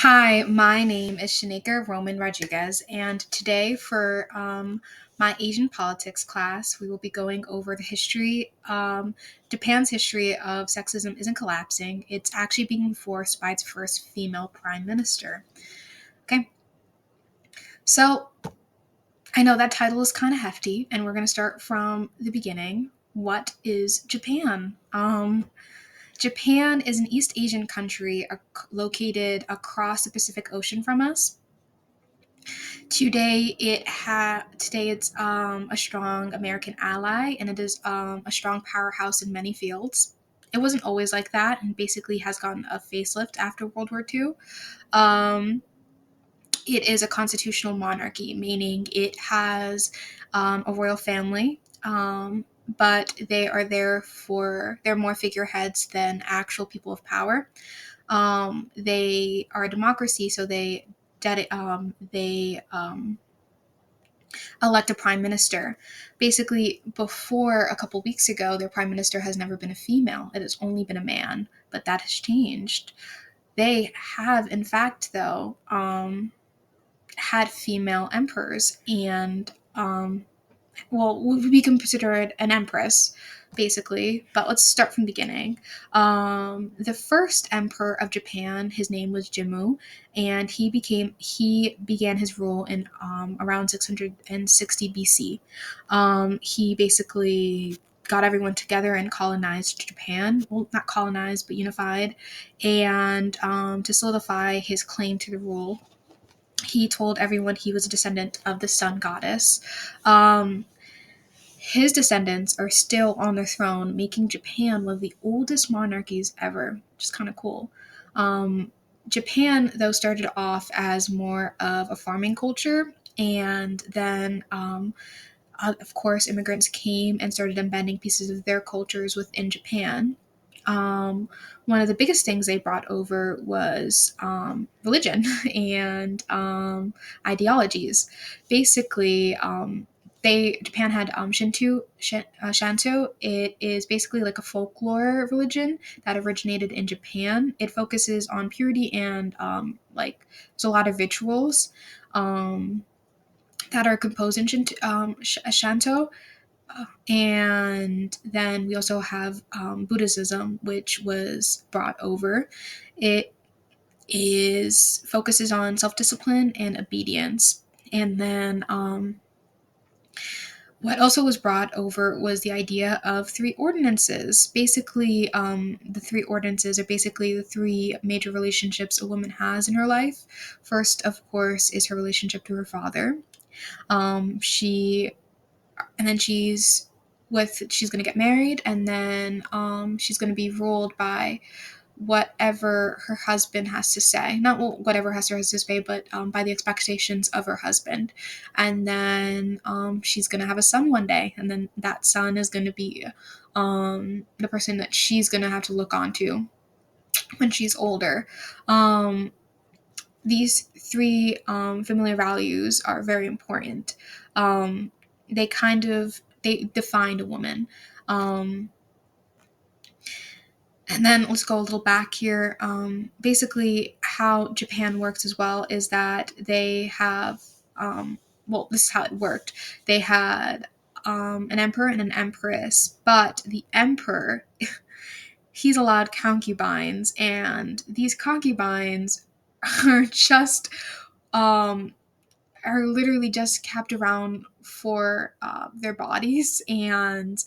Hi, my name is Shanika Roman Rodriguez, and today for my Asian politics class, we will be going over the history. Japan's history of sexism isn't collapsing, it's actually being enforced by its first female prime minister. Okay, so I know that title is kind of hefty, and we're going to start from the beginning. What is Japan? Japan is an East Asian country located across the Pacific Ocean from us. Today it's a strong American ally, and it is a strong powerhouse in many fields. It wasn't always like that, and basically has gotten a facelift after World War II. Um, it is a constitutional monarchy, meaning it has a royal family, but they're more figureheads than actual people of power. They are a democracy, so they elect a prime minister. Basically, before a couple weeks ago, their prime minister has never been a female. It has only been a man, but that has changed. They have, in fact, though, had female emperors, and well, we can consider it an empress, basically. But let's start from the beginning. The first emperor of Japan, his name was Jimmu, and he began his rule in around 660 BC. He basically got everyone together and colonized Japan. Well, not colonized, but unified, and to solidify his claim to the rule, he told everyone he was a descendant of the sun goddess. Um, his descendants are still on the throne, making Japan one of the oldest monarchies ever, which is kind of cool. Um, Japan, though, started off as more of a farming culture, and then, of course, immigrants came and started embedding pieces of their cultures within Japan. Um, One of the biggest things they brought over was religion and ideologies. Basically, Japan had Shanto. It is basically like a folklore religion that originated in Japan. It focuses on purity and like there's a lot of rituals um, that are composed in Shanto. And then we also have Buddhism, which was brought over. It is focuses on self discipline and obedience. And then what also was brought over was the idea of three ordinances. Basically, the three ordinances are basically the three major relationships a woman has in her life. First, of course, is her relationship to her father. She and then she's going to get married, and then she's going to be ruled by whatever her husband has to say, not whatever her husband has to say, but by the expectations of her husband. And then she's going to have a son one day, and then that son is going to be the person that she's going to have to look on to when she's older. These three familiar values are very important. um, they define a woman. um, and then let's go a little back here. Basically, how Japan works as well is that they have, well, this is how it worked. They had an emperor and an empress, but the emperor, he's allowed concubines, and these concubines are just um, are literally just kept around for their bodies and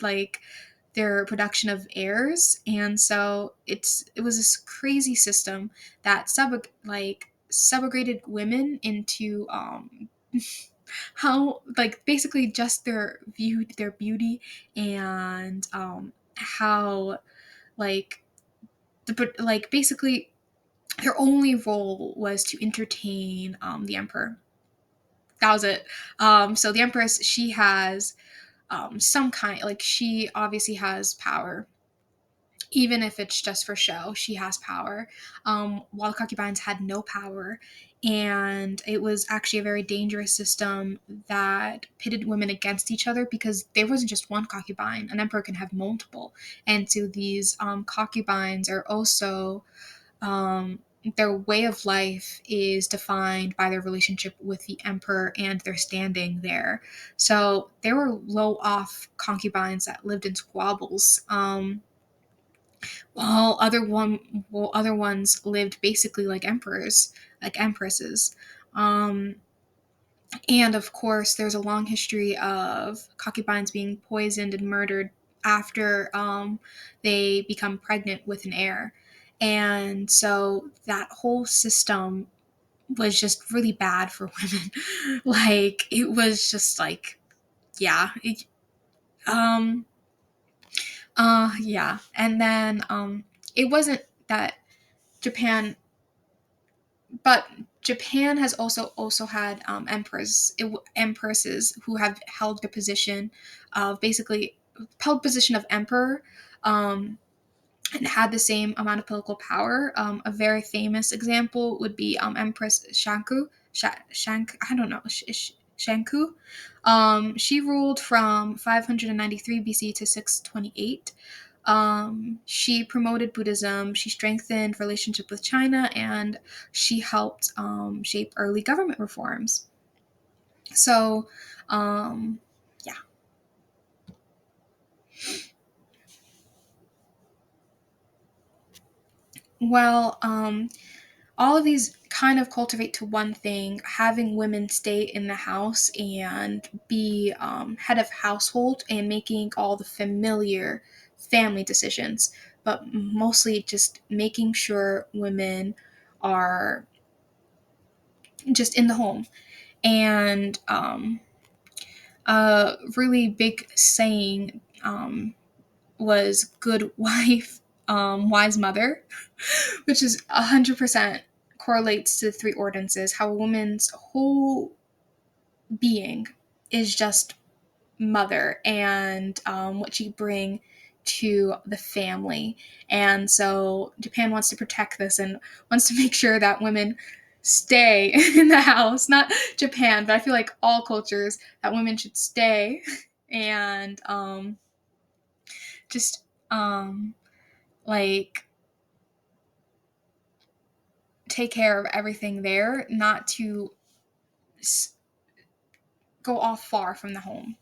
like their production of heirs. And so it was this crazy system that subjugated women into how, like, basically just their beauty, and how, like, basically their only role was to entertain the emperor. That was it. So the empress, she has some kind, like, she obviously has power, even if it's just for show. She has power, while the concubines had no power. And it was actually a very dangerous system that pitted women against each other, because there wasn't just one concubine. An emperor can have multiple. And so these concubines are also their way of life is defined by their relationship with the emperor and their standing there. So there were low off concubines that lived in squabbles, while other ones lived basically like emperors, like empresses. Um, and of course, there's a long history of concubines being poisoned and murdered after they become pregnant with an heir. And so that whole system was just really bad for women. Like, it was just like, yeah. Um, yeah. And then it wasn't that Japan, but Japan has also had empresses who have held the position of basically held position of emperor, um, and had the same amount of political power. A very famous example would be Empress I don't know, Shanku. She ruled from 593 BC to 628. She promoted Buddhism, she strengthened relationship with China, and she helped shape early government reforms. So, um, yeah. Well, all of these kind of cultivate to one thing: having women stay in the house and be head of household and making all the familiar family decisions, but mostly just making sure women are just in the home. And a really big saying was "good wife, wise mother," which is 100% correlates to the three ordinances. How a woman's whole being is just mother, and what she bring to the family. And so Japan wants to protect this and wants to make sure that women stay in the house. Not Japan, but I feel like all cultures, that women should stay and just like take care of everything there, not to s- go off far from the home.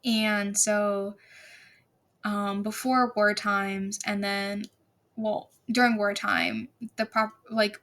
And so before war times, and then, well, during wartime, like,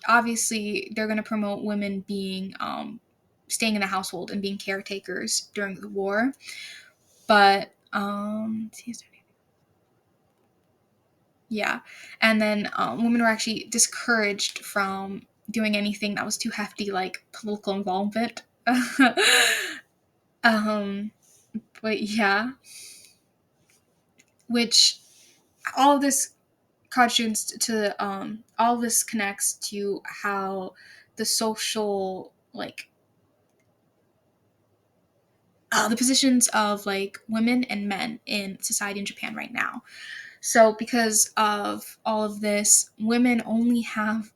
obviously they're going to promote women being staying in the household and being caretakers during the war. But yeah, and then women were actually discouraged from doing anything that was too hefty, like political involvement. um, but yeah, which all of this contributes to all of this connects to how the social, like, the positions of like women and men in society in Japan right now. So because of all of this, women only have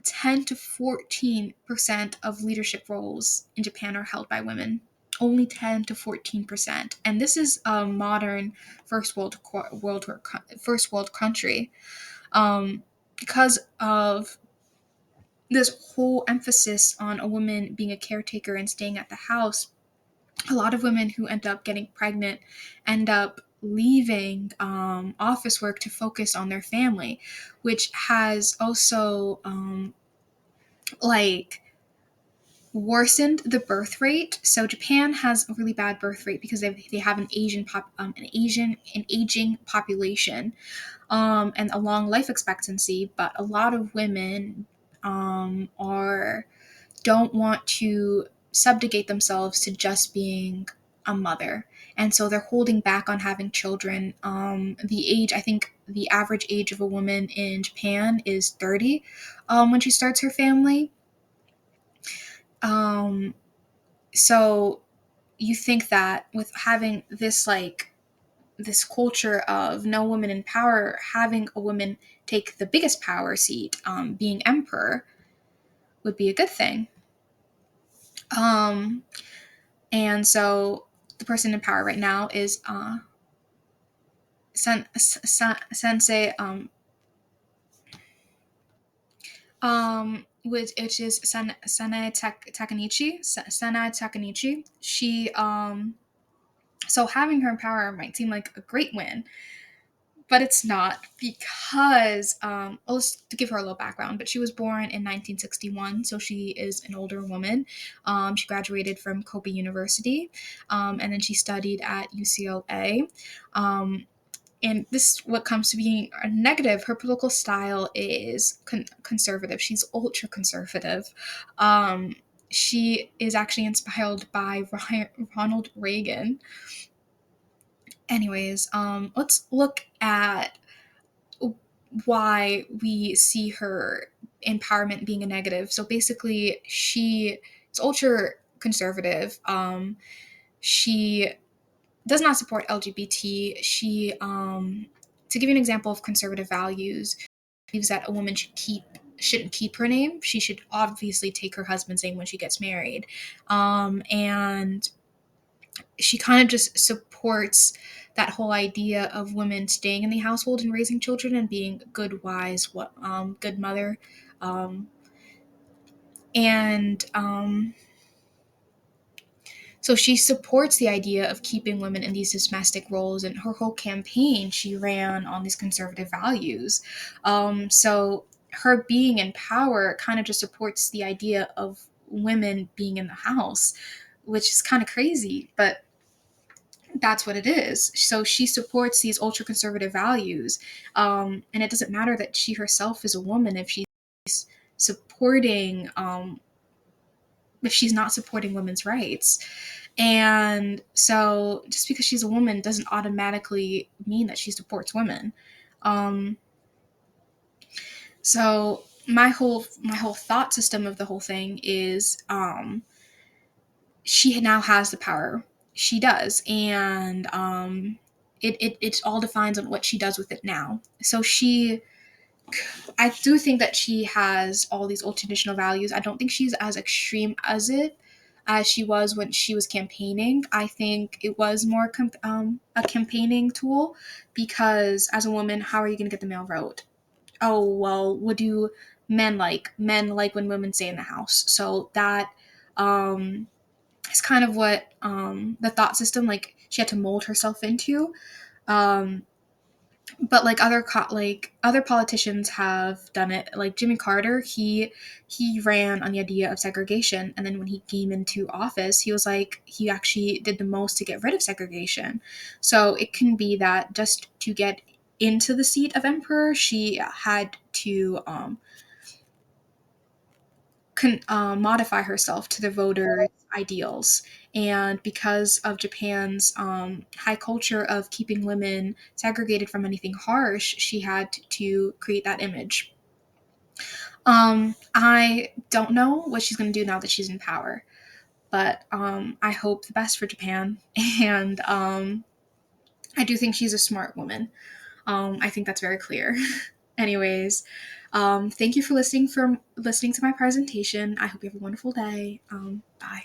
10 to 14% of leadership roles in Japan are held by women. Only 10 to 14%. And this is a modern first world country. Because of this whole emphasis on a woman being a caretaker and staying at the house, a lot of women who end up getting pregnant end up leaving office work to focus on their family, which has also like worsened the birth rate. So Japan has a really bad birth rate because they have an aging population, and a long life expectancy. But a lot of women are don't want to subjugate themselves to just being a mother. And so they're holding back on having children. I think the average age of a woman in Japan is 30 when she starts her family. Um, so you think that with having this, like, this culture of no woman in power, having a woman take the biggest power seat, being emperor, would be a good thing. Um, And so the person in power right now is Sensei which is Sana Takanichi. So having her in power might seem like a great win, but it's not, because just to give her a little background, but she was born in 1961, so she is an older woman. She graduated from Kobe University, and then she studied at UCLA. And this what comes to being a negative. Her political style is conservative. She's ultra conservative. She is actually inspired by Ronald Reagan. Anyways, let's look at why we see her empowerment being a negative. So basically, she is ultra conservative. She does not support LGBT. To give you an example of conservative values, believes that a woman shouldn't keep her name. She should obviously take her husband's name when she gets married, and she kind of just supports that whole idea of women staying in the household and raising children and being good wives, good mother, um, and so she supports the idea of keeping women in these domestic roles, and her whole campaign she ran on these conservative values. So her being in power kind of just supports the idea of women being in the house, which is kind of crazy, but that's what it is. So she supports these ultra conservative values, and it doesn't matter that she herself is a woman supporting if she's not supporting women's rights. And so just because she's a woman doesn't automatically mean that she supports women. Um, so my whole thought system of the whole thing is she now has the power. She does, and it all defines on what she does with it now. So I do think that she has all these old traditional values. I don't think she's as extreme as she was when she was campaigning. I think it was more a campaigning tool, because as a woman, how are you going to get the male vote? Oh, well, what do men like? Men like when women stay in the house. So that um, is kind of what the thought system like she had to mold herself into. Um, but like other politicians have done it, like Jimmy Carter. He ran on the idea of segregation, and then when he came into office, he was like he actually did the most to get rid of segregation. So it can be that just to get into the seat of emperor, she had to modify herself to the voters' ideals. And because of Japan's high culture of keeping women segregated from anything harsh, she had to create that image. I don't know what she's going to do now that she's in power, but I hope the best for Japan. And I do think she's a smart woman. I think that's very clear. Anyways, thank you for listening to my presentation. I hope you have a wonderful day. Bye.